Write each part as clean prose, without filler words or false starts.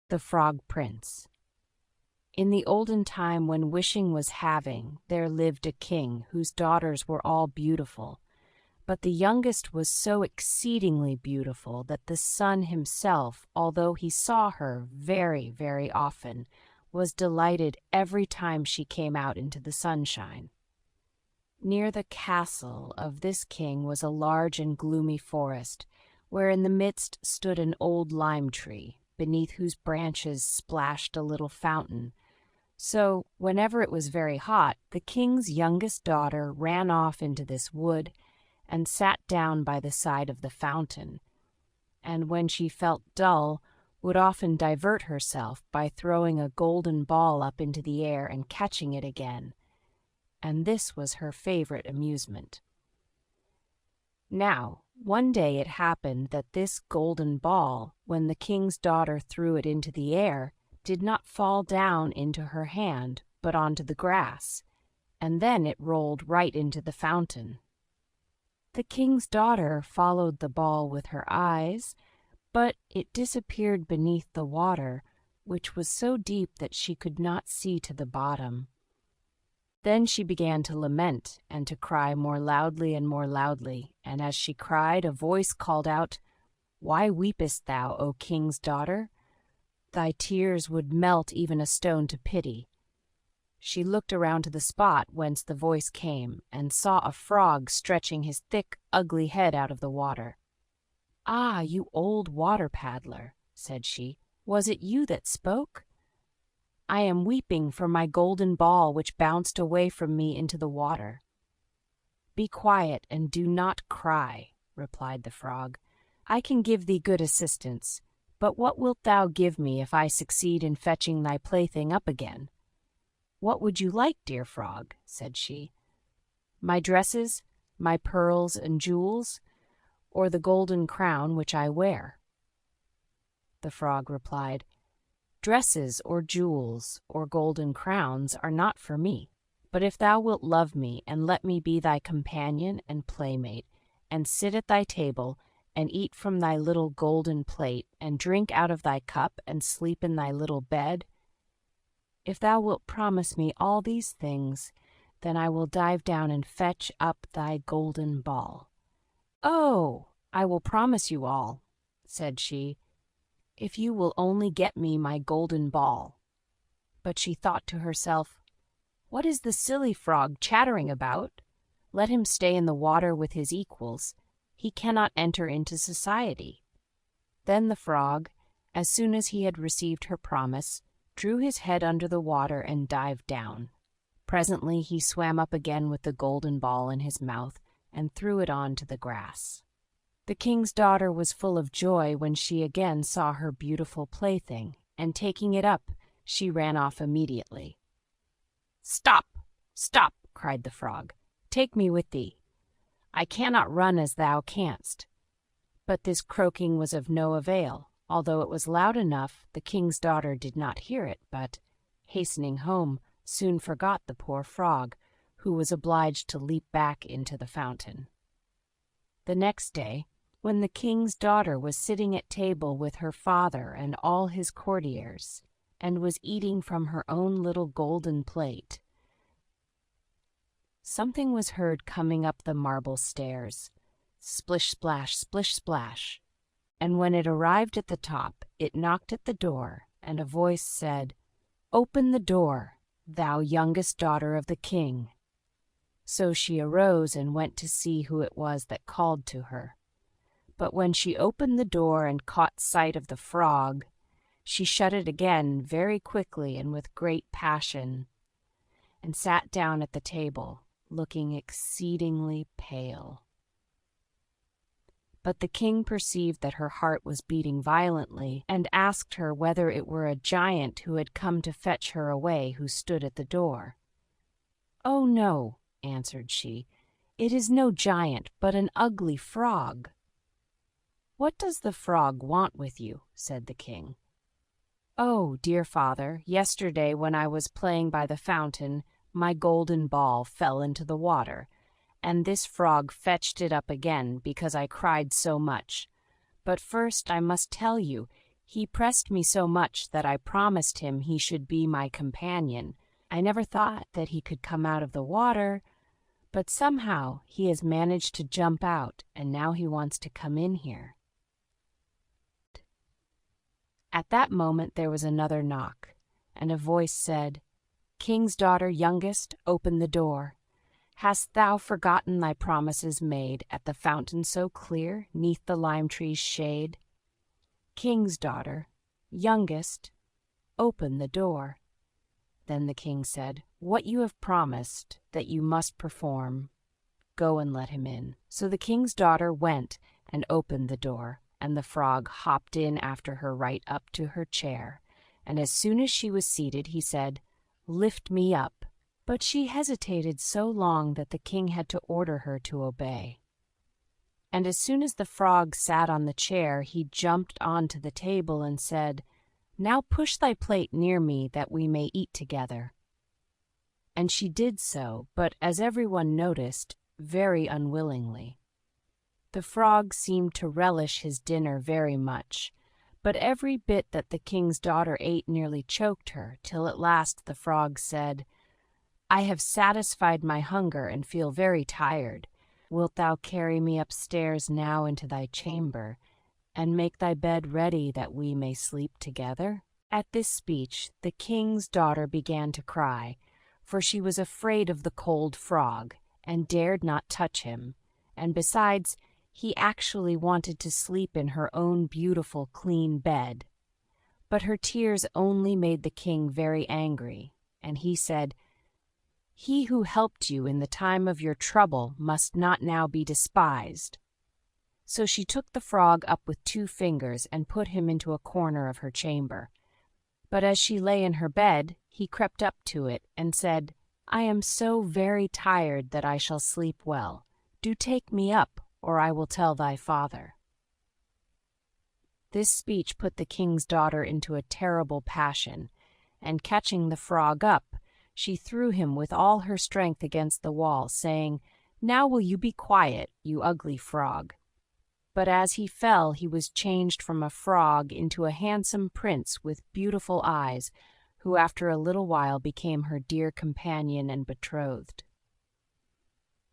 The Frog Prince. In the olden time when wishing was having, there lived a king whose daughters were all beautiful. But the youngest was so exceedingly beautiful that the sun himself, although he saw her very, very often, was delighted every time she came out into the sunshine. Near the castle of this king was a large and gloomy forest, where in the midst stood an old lime tree, beneath whose branches splashed a little fountain. So, whenever it was very hot, the king's youngest daughter ran off into this wood and sat down by the side of the fountain, and when she felt dull, would often divert herself by throwing a golden ball up into the air and catching it again, and this was her favorite amusement. Now, one day it happened that this golden ball, when the king's daughter threw it into the air, did not fall down into her hand, but onto the grass, and then it rolled right into the fountain. The king's daughter followed the ball with her eyes, but it disappeared beneath the water, which was so deep that she could not see to the bottom. Then she began to lament and to cry more loudly and more loudly, and as she cried, a voice called out, "Why weepest thou, O king's daughter? Thy tears would melt even a stone to pity." She looked around to the spot whence the voice came, and saw a frog stretching his thick, ugly head out of the water. "Ah, you old water paddler," said she, "was it you that spoke? I am weeping for my golden ball which bounced away from me into the water." "Be quiet and do not cry," replied the frog. "I can give thee good assistance, but what wilt thou give me if I succeed in fetching thy plaything up again?" "What would you like, dear frog?" said she. "My dresses, my pearls and jewels, or the golden crown which I wear?" The frog replied, "Dresses or jewels or golden crowns are not for me, but if thou wilt love me and let me be thy companion and playmate, and sit at thy table, and eat from thy little golden plate, and drink out of thy cup, and sleep in thy little bed, if thou wilt promise me all these things, then I will dive down and fetch up thy golden ball." "Oh, I will promise you all," said she, "if you will only get me my golden ball." But she thought to herself, "What is the silly frog chattering about? Let him stay in the water with his equals. He cannot enter into society." Then the frog, as soon as he had received her promise, drew his head under the water and dived down. Presently he swam up again with the golden ball in his mouth and threw it on to the grass. The king's daughter was full of joy when she again saw her beautiful plaything, and taking it up, she ran off immediately. "Stop! Stop!" cried the frog. "Take me with thee. I cannot run as thou canst." But this croaking was of no avail. Although it was loud enough, the king's daughter did not hear it, but, hastening home, soon forgot the poor frog, who was obliged to leap back into the fountain. The next day, when the king's daughter was sitting at table with her father and all his courtiers, and was eating from her own little golden plate, something was heard coming up the marble stairs, splish splash, splish splash, and when it arrived at the top, it knocked at the door, and a voice said, "Open the door, thou youngest daughter of the king." So she arose and went to see who it was that called to her. But when she opened the door and caught sight of the frog, she shut it again very quickly and with great passion, and sat down at the table, looking exceedingly pale. But the king perceived that her heart was beating violently, and asked her whether it were a giant who had come to fetch her away, who stood at the door. "Oh, no," answered she, "it is no giant, but an ugly frog." "What does the frog want with you?" said the king. "Oh, dear father, yesterday when I was playing by the fountain, my golden ball fell into the water, and this frog fetched it up again because I cried so much. But first I must tell you, He pressed me so much that I promised him he should be my companion. I never thought that he could come out of the water, but somehow he has managed to jump out, and now he wants to come in here." At that moment there was another knock, and a voice said, "King's daughter youngest, open the door. Hast thou forgotten thy promises made at the fountain so clear, 'neath the lime tree's shade? King's daughter, youngest, open the door." Then the king said, "What you have promised that you must perform, go and let him in." So the king's daughter went and opened the door, and the frog hopped in after her right up to her chair. And as soon as she was seated, he said, "Lift me up." But she hesitated so long that the king had to order her to obey. And as soon as the frog sat on the chair, he jumped onto the table and said, "Now push thy plate near me that we may eat together." And she did so, but as everyone noticed, very unwillingly. The frog seemed to relish his dinner very much, but every bit that the king's daughter ate nearly choked her, till at last the frog said, "I have satisfied my hunger and feel very tired. Wilt thou carry me upstairs now into thy chamber, and make thy bed ready that we may sleep together?" At this speech the king's daughter began to cry, for she was afraid of the cold frog, and dared not touch him, and besides, he actually wanted to sleep in her own beautiful clean bed. But her tears only made the king very angry, and he said, "He who helped you in the time of your trouble must not now be despised." So she took the frog up with 2 fingers and put him into a corner of her chamber. But as she lay in her bed, he crept up to it and said, "I am so very tired that I shall sleep well. Do take me up, or I will tell thy father." This speech put the king's daughter into a terrible passion, and catching the frog up, she threw him with all her strength against the wall, saying, "Now will you be quiet, you ugly frog." But as he fell, he was changed from a frog into a handsome prince with beautiful eyes, who after a little while became her dear companion and betrothed.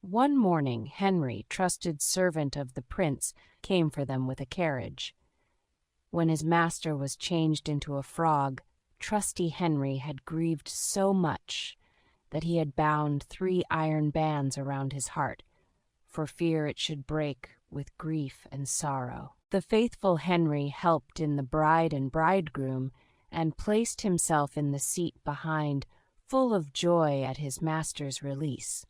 One morning Henry, trusted servant of the prince, came for them with a carriage. When his master was changed into a frog, trusty Henry had grieved so much that he had bound 3 iron bands around his heart, for fear it should break with grief and sorrow. The faithful Henry helped in the bride and bridegroom, and placed himself in the seat behind, full of joy at his master's release.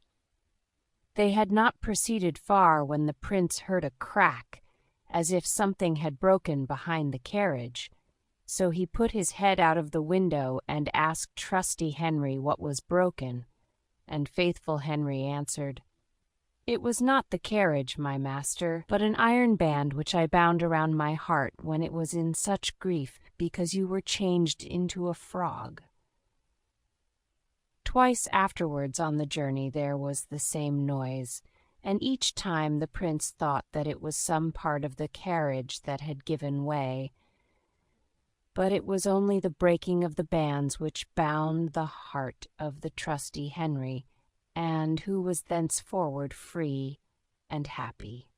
They had not proceeded far when the prince heard a crack, as if something had broken behind the carriage. So he put his head out of the window and asked trusty Henry what was broken, and faithful Henry answered, "It was not the carriage, my master, but an iron band which I bound around my heart when it was in such grief because you were changed into a frog." Twice afterwards on the journey there was the same noise, and each time the prince thought that it was some part of the carriage that had given way. But it was only the breaking of the bands which bound the heart of the trusty Henry, and who was thenceforward free and happy.